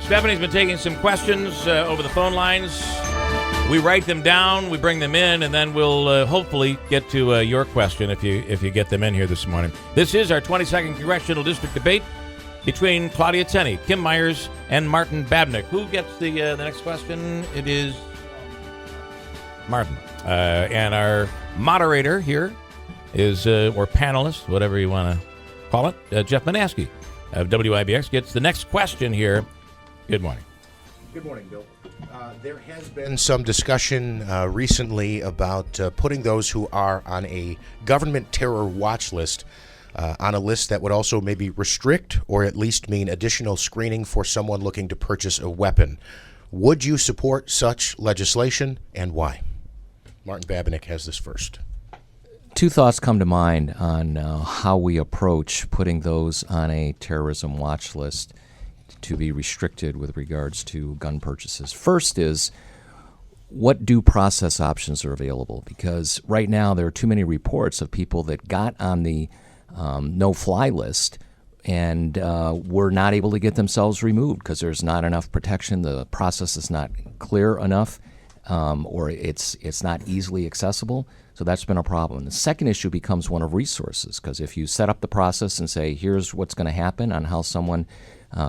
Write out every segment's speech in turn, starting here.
Stephanie's been taking some questions over the phone lines. We write them down, we bring them in, and then we'll hopefully get to your question if you get them in here this morning. This is our 22nd Congressional District debate between Claudia Tenney, Kim Myers, and Martin Babinec. Who gets the next question? It is Martin. And our moderator here is, or panelist, whatever you want to call it, Jeff Manaski of WIBX gets the next question here. Good morning. Good morning, Bill. There has been some discussion recently about putting those who are on a government terror watch list on a list that would also maybe restrict or at least mean additional screening for someone looking to purchase a weapon. Would you support such legislation, and why? Martin Babinec has this first. Two thoughts come to mind on how we approach putting those on a terrorism watch list to be restricted with regards to gun purchases. First is, what due process options are available? Because right now there are too many reports of people that got on the no-fly list and were not able to get themselves removed because there's not enough protection, the process is not clear enough, or it's not easily accessible. So that's been a problem. The second issue becomes one of resources, because if you set up the process and say, here's what's going to happen on how someone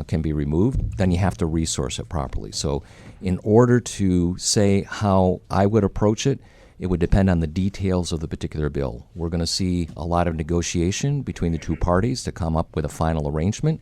can be removed, then you have to resource it properly. So in order to say how I would approach it, it would depend on the details of the particular bill. We're going to see a lot of negotiation between the two parties to come up with a final arrangement,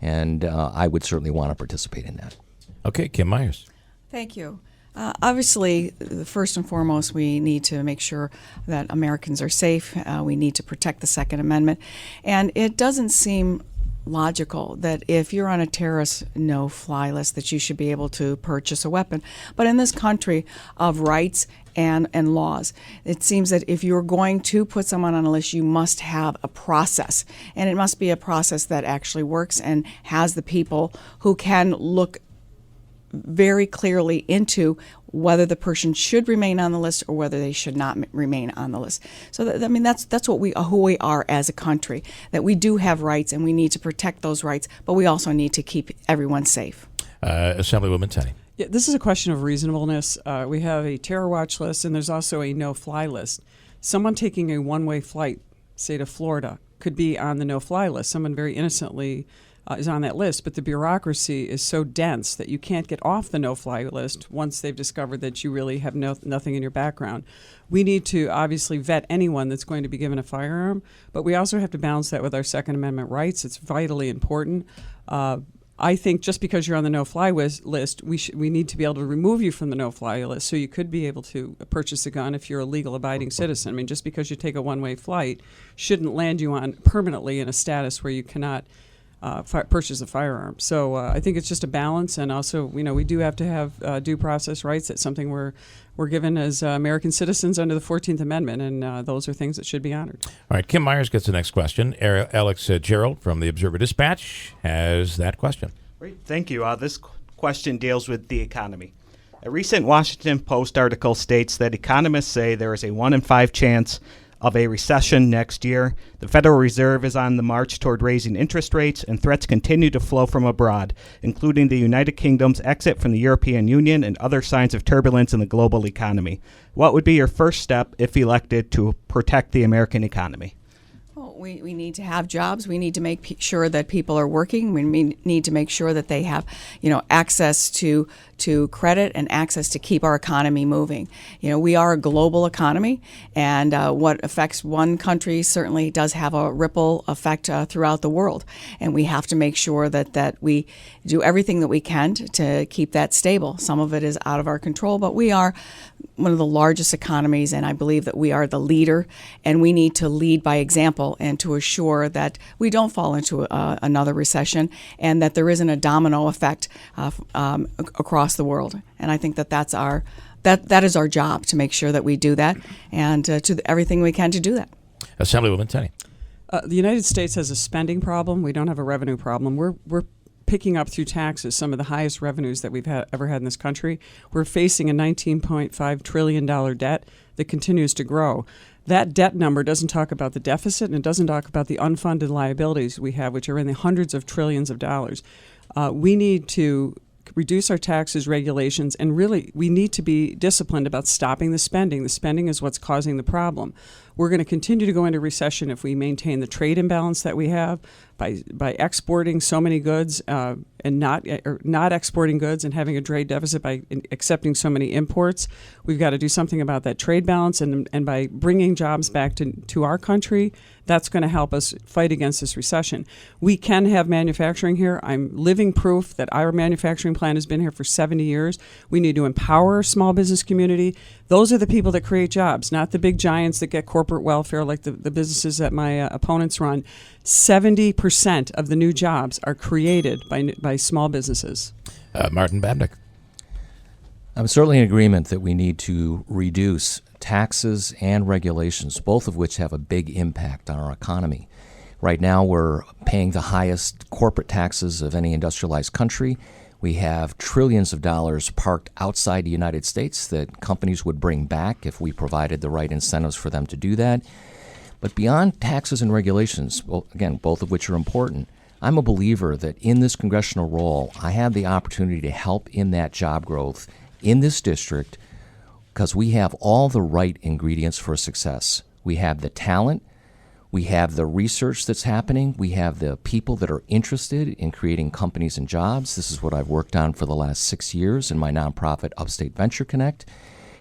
and I would certainly want to participate in that. Okay, Kim Myers. Thank you. Obviously, first and foremost, we need to make sure that Americans are safe. We need to protect the Second Amendment. And it doesn't seem logical that if you're on a terrorist no-fly list that you should be able to purchase a weapon. But in this country of rights and laws, it seems that if you're going to put someone on a list, you must have a process. And it must be a process that actually works and has the people who can look very clearly into whether the person should remain on the list or whether they should not remain on the list. So that's what who we are as a country, that we do have rights and we need to protect those rights, but we also need to keep everyone safe. Assemblywoman Tenney. Yeah, this is a question of reasonableness. We have a terror watch list, and there's also a no-fly list. Someone taking a one-way flight, say to Florida, could be on the no-fly list. Someone very innocently is on that list, but the bureaucracy is so dense that you can't get off the no-fly list once they've discovered that you really have nothing in your background. We need to obviously vet anyone that's going to be given a firearm, but we also have to balance that with our Second Amendment rights. It's vitally important. I think just because you're on the no-fly list, we need to be able to remove you from the no-fly list, so you could be able to purchase a gun if you're a legal abiding citizen. I mean, just because you take a one-way flight shouldn't land you on permanently in a status where you cannot purchase a firearm. So I think it's just a balance, and also, we do have to have due process rights. That's something we're given as American citizens under the 14th Amendment, and those are things that should be honored. All right, Kim Myers gets the next question. Alex Gerald from the Observer-Dispatch has that question. Great, thank you. This question deals with the economy. A recent Washington Post article states that economists say there is a 1 in 5 chance of a recession next year. The Federal Reserve is on the march toward raising interest rates, and threats continue to flow from abroad, including the United Kingdom's exit from the European Union and other signs of turbulence in the global economy. What would be your first step, if elected, to protect the American economy? Well, we need to have jobs. We need to make sure that people are working. We need to make sure that they have, access to credit and access to keep our economy moving. We are a global economy, and what affects one country certainly does have a ripple effect throughout the world. And we have to make sure that we do everything that we can to keep that stable. Some of it is out of our control, but we are one of the largest economies, and I believe that we are the leader, and we need to lead by example and to assure that we don't fall into another recession, and that there isn't a domino effect across the world. And I think that is our job, to make sure that we do that, and to everything we can to do that. Assemblywoman Tenney. The United States has a spending problem. We don't have a revenue problem. We're picking up through taxes some of the highest revenues that we've ever had in this country. We're facing a $19.5 trillion debt that continues to grow. That debt number doesn't talk about the deficit, and it doesn't talk about the unfunded liabilities we have, which are in the hundreds of trillions of dollars. We need to reduce our taxes, regulations, and really we need to be disciplined about stopping the spending. The spending is what's causing the problem. We're going to continue to go into recession if we maintain the trade imbalance that we have by exporting so many goods and not exporting goods and having a trade deficit by accepting so many imports. We've got to do something about that trade balance, and by bringing jobs back to our country, that's going to help us fight against this recession. We can have manufacturing here. I'm living proof that our manufacturing plant has been here for 70 years. We need to empower our small business community. Those are the people that create jobs, not the big giants that get corporate welfare like the businesses that my opponents run. 70% of the new jobs are created by small businesses. Martin Babinec. I'm certainly in agreement that we need to reduce taxes and regulations, both of which have a big impact on our economy. Right now, we're paying the highest corporate taxes of any industrialized country. We have trillions of dollars parked outside the United States that companies would bring back if we provided the right incentives for them to do that. But beyond taxes and regulations, well, again, both of which are important, I'm a believer that in this congressional role, I have the opportunity to help in that job growth in this district because we have all the right ingredients for success. We have the talent, we have the research that's happening, we have the people that are interested in creating companies and jobs. This is what I've worked on for the last 6 years in my nonprofit Upstate Venture Connect,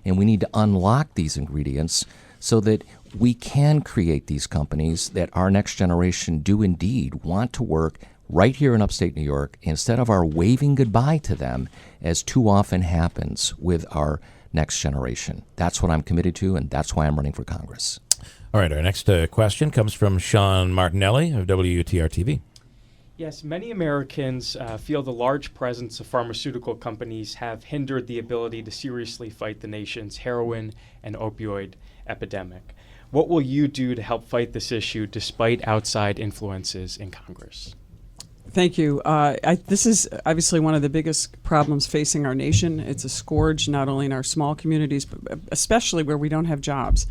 and we need to unlock these ingredients so that we can create these companies that our next generation do indeed want to work right here in upstate New York instead of our waving goodbye to them, as too often happens with our next generation. That's what I'm committed to, and that's why I'm running for Congress. All right, our next question comes from Sean Martinelli of WTR-TV. Yes, many Americans feel the large presence of pharmaceutical companies have hindered the ability to seriously fight the nation's heroin and opioid epidemic. What will you do to help fight this issue despite outside influences in Congress? Thank you. This is obviously one of the biggest problems facing our nation. It's a scourge not only in our small communities, but especially where we don't have jobs.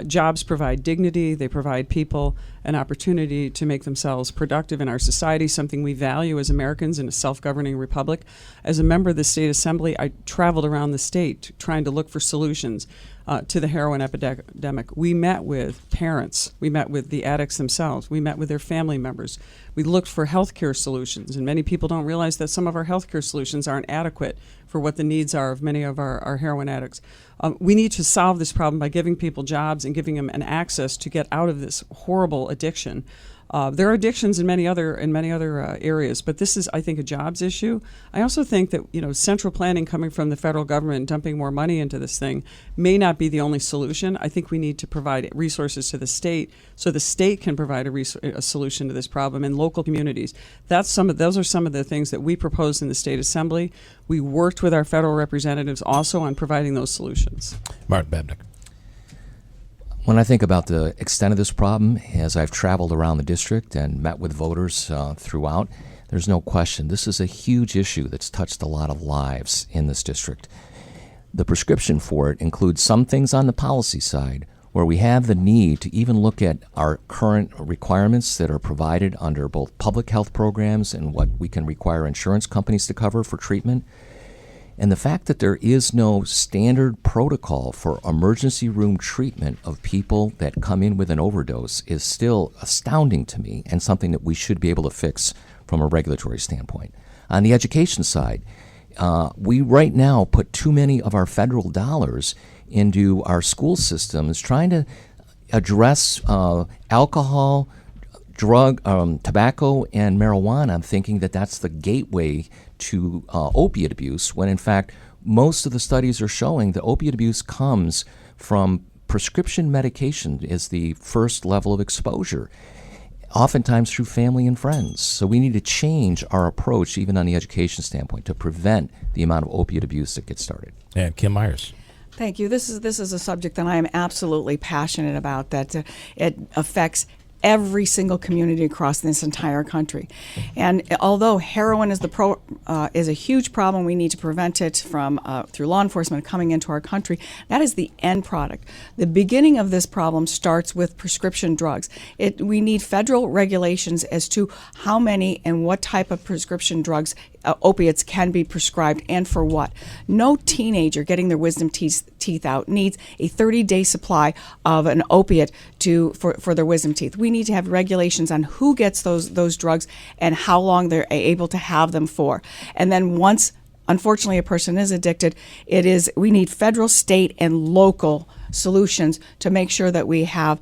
Jobs provide dignity. They provide people an opportunity to make themselves productive in our society, something we value as Americans in a self-governing republic. As a member of the state assembly, I traveled around the state trying to look for solutions to the heroin epidemic. We met with parents. We met with the addicts themselves. We met with their family members. We looked for healthcare solutions, and many people don't realize that some of our healthcare solutions aren't adequate for what the needs are of many of our heroin addicts. We need to solve this problem by giving people jobs and giving them an access to get out of this horrible addiction. There are addictions in many other areas, but this is, I think, a jobs issue. I also think that central planning coming from the federal government and dumping more money into this thing may not be the only solution. I think we need to provide resources to the state so the state can provide a solution to this problem in local communities. Those are some of the things that we proposed in the state assembly. We worked with our federal representatives also on providing those solutions. Martin Babinec. When I think about the extent of this problem, as I've traveled around the district and met with voters throughout, there's no question this is a huge issue that's touched a lot of lives in this district. The prescription for it includes some things on the policy side where we have the need to even look at our current requirements that are provided under both public health programs and what we can require insurance companies to cover for treatment. And the fact that there is no standard protocol for emergency room treatment of people that come in with an overdose is still astounding to me and something that we should be able to fix from a regulatory standpoint. On the education side, we right now put too many of our federal dollars into our school systems trying to address alcohol, drug, tobacco, and marijuana. I'm thinking that that's the gateway to opiate abuse, when in fact most of the studies are showing that opiate abuse comes from prescription medication is the first level of exposure, oftentimes through family and friends. So we need to change our approach, even on the education standpoint, to prevent the amount of opiate abuse that gets started. And Kim Myers. Thank you. This is a subject that I am absolutely passionate about, that it affects every single community across this entire country. And although heroin is a huge problem, we need to prevent it from through law enforcement coming into our country. That is the end product. The beginning of this problem starts with prescription drugs. We need federal regulations as to how many and what type of prescription drugs, opiates, can be prescribed and for what. No teenager getting their wisdom teeth out needs a 30-day supply of an opiate for their wisdom teeth. We need to have regulations on who gets those drugs and how long they're able to have them for. And then once, unfortunately, a person is addicted, we need federal, state, and local solutions to make sure that we have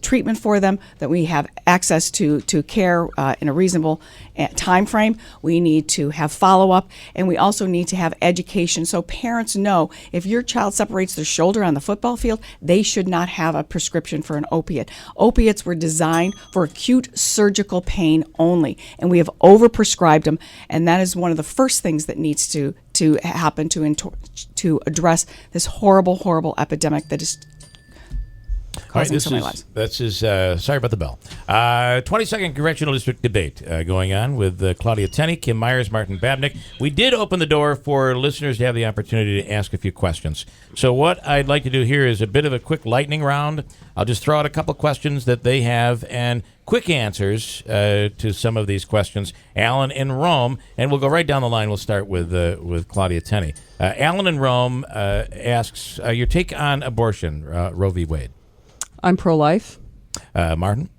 treatment for them, that we have access to care in a reasonable time frame. We need to have follow-up, and we also need to have education so parents know if your child separates their shoulder on the football field, they should not have a prescription for an opiate. Opiates were designed for acute surgical pain only, and we have overprescribed them, and that is one of the first things that needs to happen to address this horrible epidemic that is causing so many lives. Sorry about the bell. 22nd Congressional District Debate going on with Claudia Tenney, Kim Myers, Martin Babinec. We did open the door for listeners to have the opportunity to ask a few questions. So what I'd like to do here is a bit of a quick lightning round. I'll just throw out a couple questions that they have and quick answers to some of these questions. Alan in Rome, and we'll go right down the line. We'll start with Claudia Tenney. Alan in Rome asks your take on abortion, Roe v. Wade. I'm pro-life. Martin?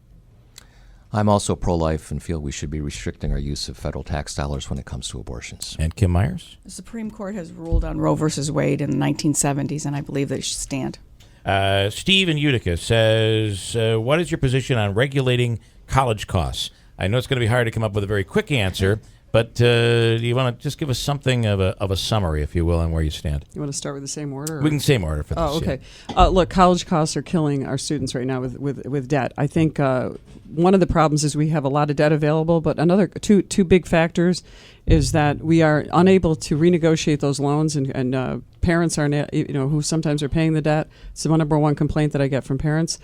I'm also pro-life and feel we should be restricting our use of federal tax dollars when it comes to abortions. And Kim Myers? The Supreme Court has ruled on Roe versus Wade in the 1970s, and I believe that it should stand. Steve in Utica says, what is your position on regulating college costs? I know it's going to be hard to come up with a very quick answer, but do you want to just give us something of a summary, if you will, on where you stand? You want to start with the same order? Or? We can same order for this. Oh, okay. Yeah. Look, college costs are killing our students right now with debt. I think one of the problems is we have a lot of debt available, but another two big factors is that we are unable to renegotiate those loans, and parents are, who sometimes are paying the debt. It's the number one complaint that I get from parents.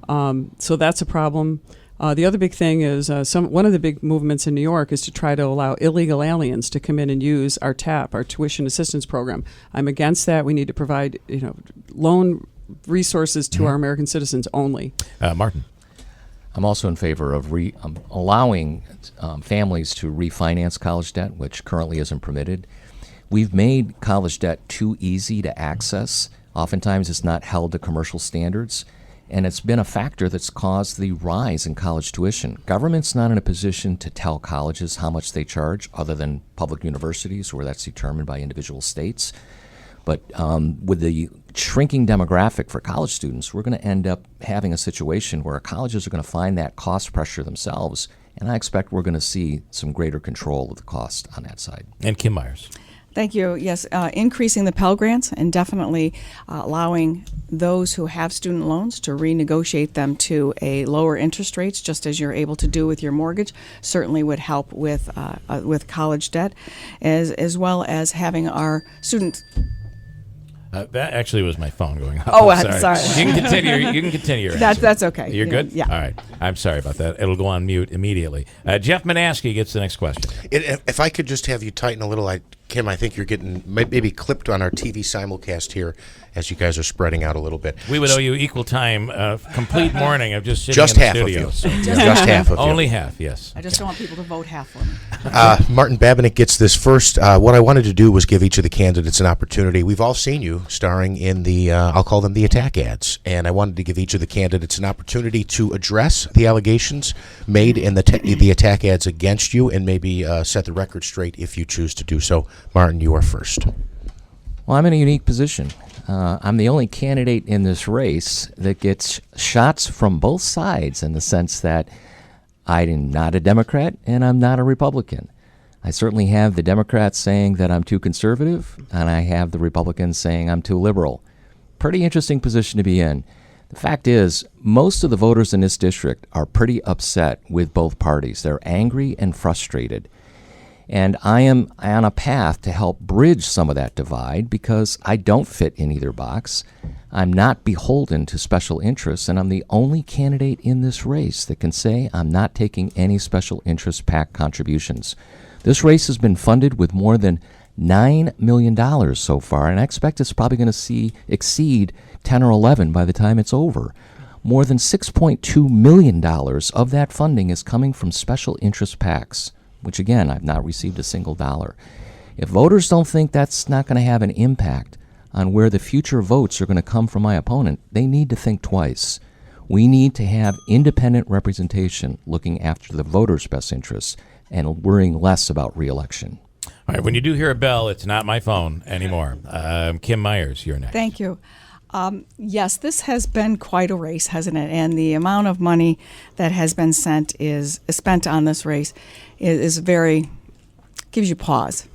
So that's a problem. The other big thing is one of the big movements in New York is to try to allow illegal aliens to come in and use our TAP, our tuition assistance program. I'm against that. We need to provide loan resources to our American citizens only. Martin. I'm also in favor of allowing families to refinance college debt, which currently isn't permitted. We've made college debt too easy to access. Oftentimes it's not held to commercial standards. And it's been a factor that's caused the rise in college tuition. Government's not in a position to tell colleges how much they charge, other than public universities, where that's determined by individual states. But with the shrinking demographic for college students, we're going to end up having a situation where colleges are going to find that cost pressure themselves, and I expect we're going to see some greater control of the cost on that side. And Kim Myers. Thank you. Yes, increasing the Pell Grants and definitely allowing those who have student loans to renegotiate them to a lower interest rates, just as you're able to do with your mortgage, certainly would help with college debt, as well as having our students. That actually was my phone going off. Oh, I'm sorry. You can continue your answer. That's okay. You're good? Yeah. All right. I'm sorry about that. It'll go on mute immediately. Jeff Manaski gets the next question. If I could just have you tighten a little, Kim, I think you're getting maybe clipped on our TV simulcast here as you guys are spreading out a little bit. We would owe you equal time, complete morning of just sitting just in the half studio. Of you. Just half of you. Only half, yes. I just don't want people to vote half for me. Martin Babinec gets this first. What I wanted to do was give each of the candidates an opportunity. We've all seen you starring in the, I'll call them the attack ads, and I wanted to give each of the candidates an opportunity to address the allegations made in the attack ads against you and maybe set the record straight if you choose to do so. Martin, you are first. Well, I'm in a unique position. I'm the only candidate in this race that gets shots from both sides, in the sense that I'm not a Democrat and I'm not a Republican. I certainly have the Democrats saying that I'm too conservative, and I have the Republicans saying I'm too liberal. Pretty interesting position to be in. The fact is, most of the voters in this district are pretty upset with both parties. They're angry and frustrated. And I am on a path to help bridge some of that divide because I don't fit in either box. I'm not beholden to special interests, and I'm the only candidate in this race that can say I'm not taking any special interest PAC contributions. This race has been funded with more than $9 million so far, and I expect it's probably going to exceed 10 or 11 by the time it's over. More than $6.2 million of that funding is coming from special interest PACs, which again, I've not received a single dollar. If voters don't think that's not going to have an impact on where the future votes are going to come from my opponent, they need to think twice. We need to have independent representation looking after the voters' best interests and worrying less about re-election. All right, when you do hear a bell, it's not my phone anymore. Kim Myers, you're next. Thank you. Yes, this has been quite a race, hasn't it? And the amount of money that has been spent on this race is very, gives you pause.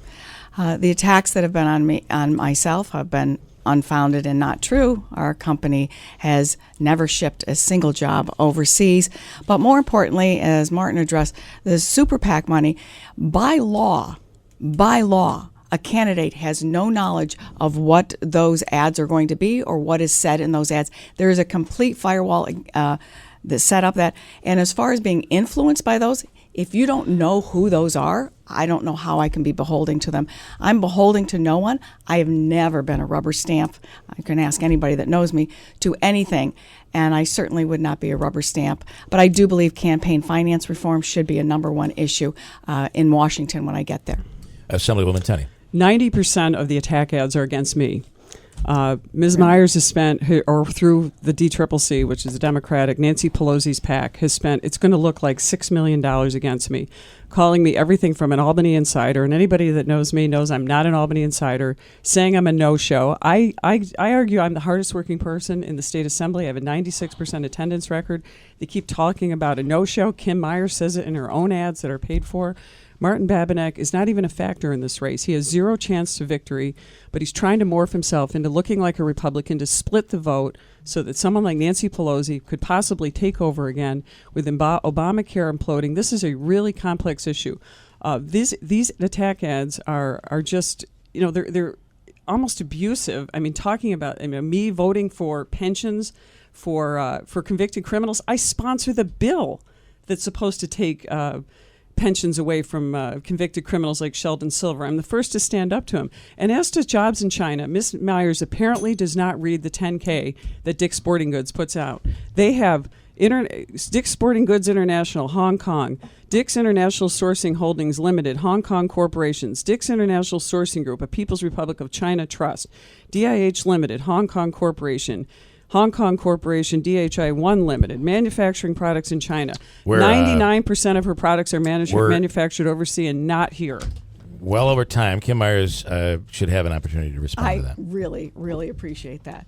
The attacks that have been on myself have been unfounded and not true. Our company has never shipped a single job overseas. But more importantly, as Martin addressed, the super PAC money, by law, a candidate has no knowledge of what those ads are going to be or what is said in those ads. There is a complete firewall that set up that. And as far as being influenced by those, if you don't know who those are, I don't know how I can be beholden to them. I'm beholden to no one. I have never been a rubber stamp. I can ask anybody that knows me to anything. And I certainly would not be a rubber stamp. But I do believe campaign finance reform should be a number one issue in Washington when I get there. Assemblywoman Tenney. 90% of the attack ads are against me. Ms. Myers has spent, or through the DCCC, which is the Democratic, Nancy Pelosi's PAC, has spent, it's going to look like $6 million against me, calling me everything from an Albany insider, and anybody that knows me knows I'm not an Albany insider, saying I'm a no-show. I argue I'm the hardest working person in the state assembly. I have a 96% attendance record. They keep talking about a no-show. Kim Myers says it in her own ads that are paid for. Martin Babinec is not even a factor in this race. He has zero chance to victory, but he's trying to morph himself into looking like a Republican to split the vote so that someone like Nancy Pelosi could possibly take over again with Obamacare imploding. This is a really complex issue. These attack ads are just, they're almost abusive. I mean, talking about me voting for pensions for convicted criminals. I sponsor the bill that's supposed to take pensions away from convicted criminals like Sheldon Silver. I'm the first to stand up to him. And as to jobs in China, Ms. Myers apparently does not read the 10K that Dick's Sporting Goods puts out. They have Dick's Sporting Goods International, Hong Kong, Dick's International Sourcing Holdings Limited, Hong Kong Corporations, Dick's International Sourcing Group, a People's Republic of China Trust, DIH Limited, Hong Kong Corporation, DHI-1 Limited, manufacturing products in China. 99% of her products are manufactured overseas and not here. Well over time. Kim Myers should have an opportunity to respond to that. I really, really appreciate that.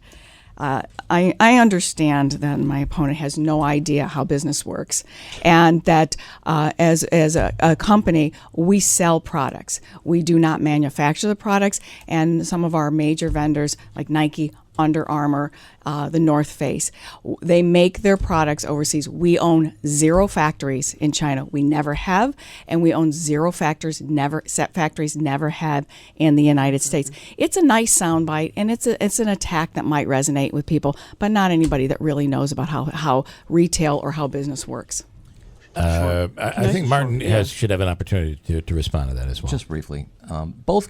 I understand that my opponent has no idea how business works, and that as a company, we sell products. We do not manufacture the products, and some of our major vendors like Nike, Under Armour, the North Face, they make their products overseas. We own 0 factories in China. We never have, and we own 0 factories, never have in the United States. It's a nice soundbite, and it's an attack that might resonate with people, but not anybody that really knows about how retail or how business works. I think Martin should have an opportunity to respond to that as well. Just briefly, both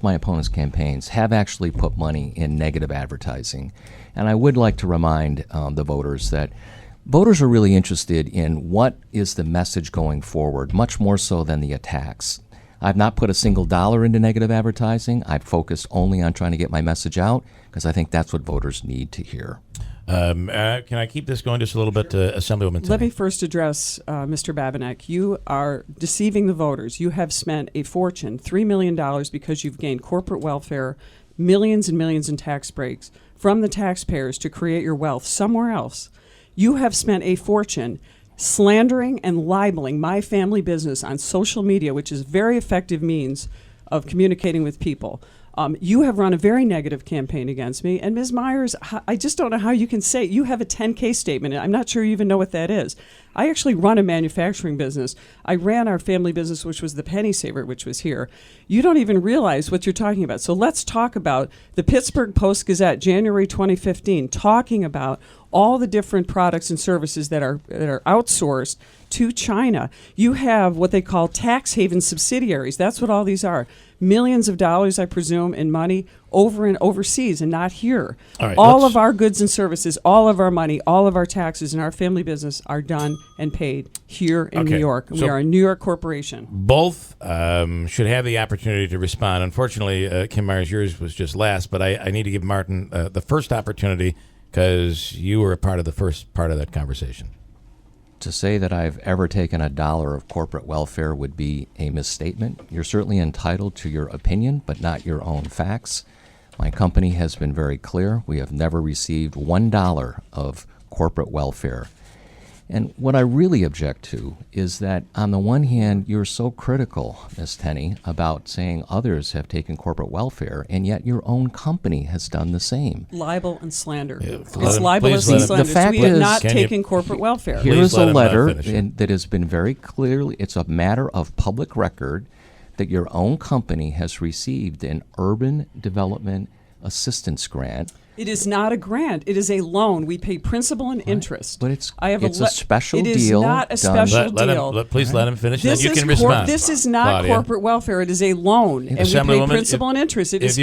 my opponent's campaigns have actually put money in negative advertising. And I would like to remind the voters that voters are really interested in what is the message going forward, much more so than the attacks. I've not put a single dollar into negative advertising. I've focused only on trying to get my message out because I think that's what voters need to hear. Can I keep this going just a little bit, Assemblywoman Tenney? Let me first address Mr. Babinec. You are deceiving the voters. You have spent a fortune, $3 million, because you've gained corporate welfare, millions and millions in tax breaks from the taxpayers to create your wealth somewhere else. You have spent a fortune slandering and libeling my family business on social media, which is a very effective means of communicating with people. You have run a very negative campaign against me. And Ms. Myers, I just don't know how you can say you have a 10K statement. I'm not sure you even know what that is. I actually run a manufacturing business. I ran our family business, which was the Penny Saver, which was here. You don't even realize what you're talking about. So let's talk about the Pittsburgh Post-Gazette, January 2015, talking about all the different products and services that are outsourced to China. You have what they call tax haven subsidiaries. That's what all these are. Millions of dollars, I presume, in money over and overseas and not here. All of our goods and services, all of our money, all of our taxes in our family business are done and paid here in New York. We are a New York corporation. Both should have the opportunity to respond. Unfortunately, Kim Myers, yours was just last, but I need to give Martin the first opportunity because you were a part of the first part of that conversation. To say that I've ever taken a dollar of corporate welfare would be a misstatement. You're certainly entitled to your opinion, but not your own facts. My company has been very clear. We have never received $1 of corporate welfare. And what I really object to is that, on the one hand, you're so critical, Ms. Tenney, about saying others have taken corporate welfare, and yet your own company has done the same. Libel and slander. It's libelous and slander. The fact we have is, not taken corporate welfare. Here is a letter that has been very clearly, it's a matter of public record that your own company has received an urban development assistance grant. It is not a grant. It is a loan. We pay principal and interest. But it's a special deal. It is not a special deal. Please let him finish, and then you can respond. This is not corporate welfare. It is a loan, and we pay principal and interest. It is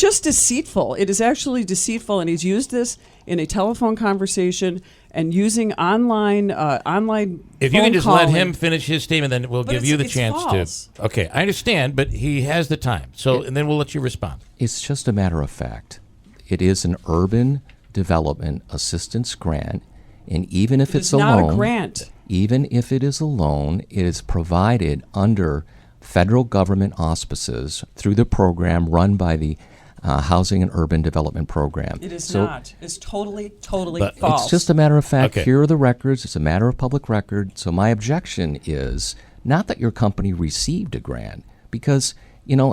just deceitful. It is actually deceitful, and he's used this in a telephone conversation and using online If you phone can just calling. let him finish his statement, then we'll give you the chance false. to. Okay, I understand, but he has the time. And then we'll let you respond. It's just a matter of fact. It is an urban development assistance grant, and even if it's a loan, not a grant. Even if it is a loan, it is provided under federal government auspices through the program run by the Housing and Urban Development Program. It is not. It's totally false. It's just a matter of fact. Okay. Here are the records. It's a matter of public record. So my objection is not that your company received a grant, because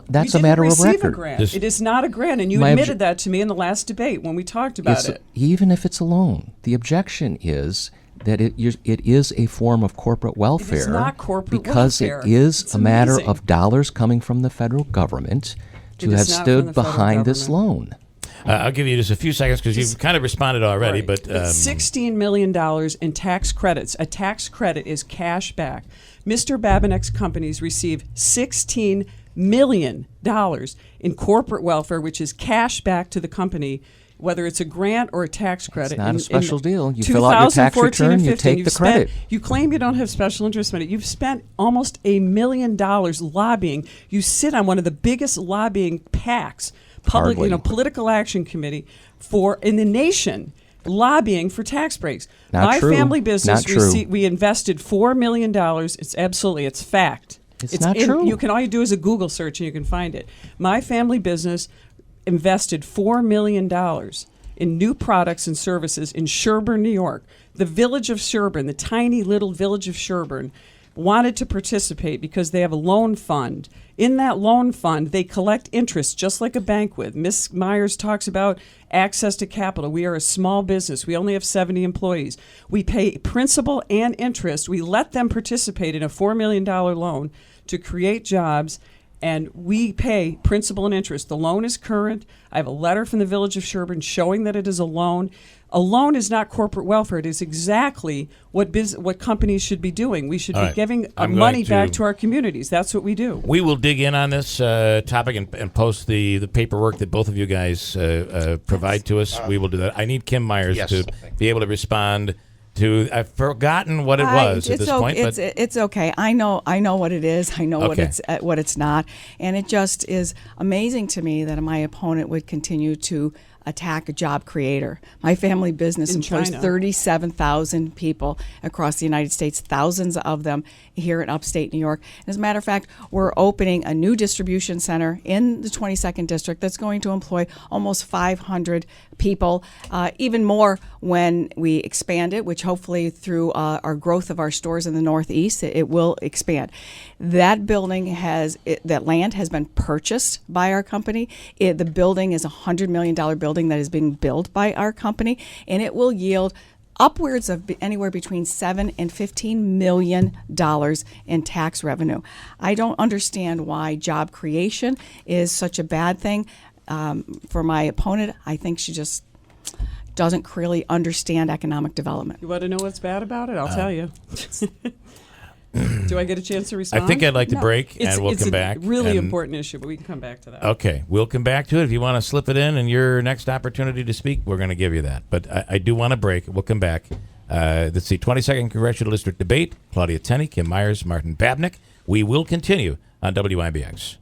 that's a matter of record. It is not a grant, and you admitted that to me in the last debate when we talked about it. Even if it's a loan, the objection is that it is a form of corporate welfare. It is not corporate because welfare. It is it's a matter amazing. of dollars coming from the federal government to have stood behind this loan. I'll give you just a few seconds because you've kind of responded already. Right. But $16 million in tax credits. A tax credit is cash back. Mr. Babinec's companies receive $16 million in corporate welfare, which is cash back to the company, whether it's a grant or a tax credit. It's not a special deal. You fill out your tax return, you take the credit. You claim you don't have special interest money. You've spent almost $1 million lobbying. You sit on one of the biggest lobbying PACs, political action committee in the nation, lobbying for tax breaks. My family business, we invested $4 million. It's fact. It's not true. All you do is a Google search and you can find it. My family business invested $4 million in new products and services in Sherburne, New York. The village of Sherburne, the tiny little village of Sherburne, wanted to participate because they have a loan fund. In that loan fund, they collect interest just like a bank would. Ms. Myers talks about access to capital. We are a small business. We only have 70 employees. We pay principal and interest. We let them participate in a $4 million loan to create jobs, and we pay principal and interest. The loan is current. I have a letter from the village of Sherburne showing that it is a loan. A loan is not corporate welfare. It is exactly what companies should be doing. We should be giving money back to our communities. That's what we do. We will dig in on this topic and post the paperwork that both of you guys provide to us. We will do that. I need Kim Myers to be able to respond to. I've forgotten what it was at this point. But it's okay. I know what it is. I know what it's not, and it just is amazing to me that my opponent would continue to attack a job creator. My family business In employs China. 37,000 people across the United States, thousands of them here in upstate New York. As a matter of fact, we're opening a new distribution center in the 22nd District that's going to employ almost 500 people, even more when we expand it, which hopefully through our growth of our stores in the Northeast, it will expand. That building that land has been purchased by our company. The building is a $100 million building that is being built by our company, and it will yield upwards of anywhere between $7 and $15 million in tax revenue. I don't understand why job creation is such a bad thing. For my opponent, I think she just doesn't really understand economic development. You want to know what's bad about it? I'll tell you. Do I get a chance to respond? I think I'd like to break, It's, and we'll it's come a back. really and- important issue, but we can come back to that. Okay, we'll come back to it. If you want to slip it in your next opportunity to speak, we're going to give you that. But I do want to break. We'll come back. That's the 22nd Congressional District Debate. Claudia Tenney, Kim Myers, Martin Babinec. We will continue on WIBX.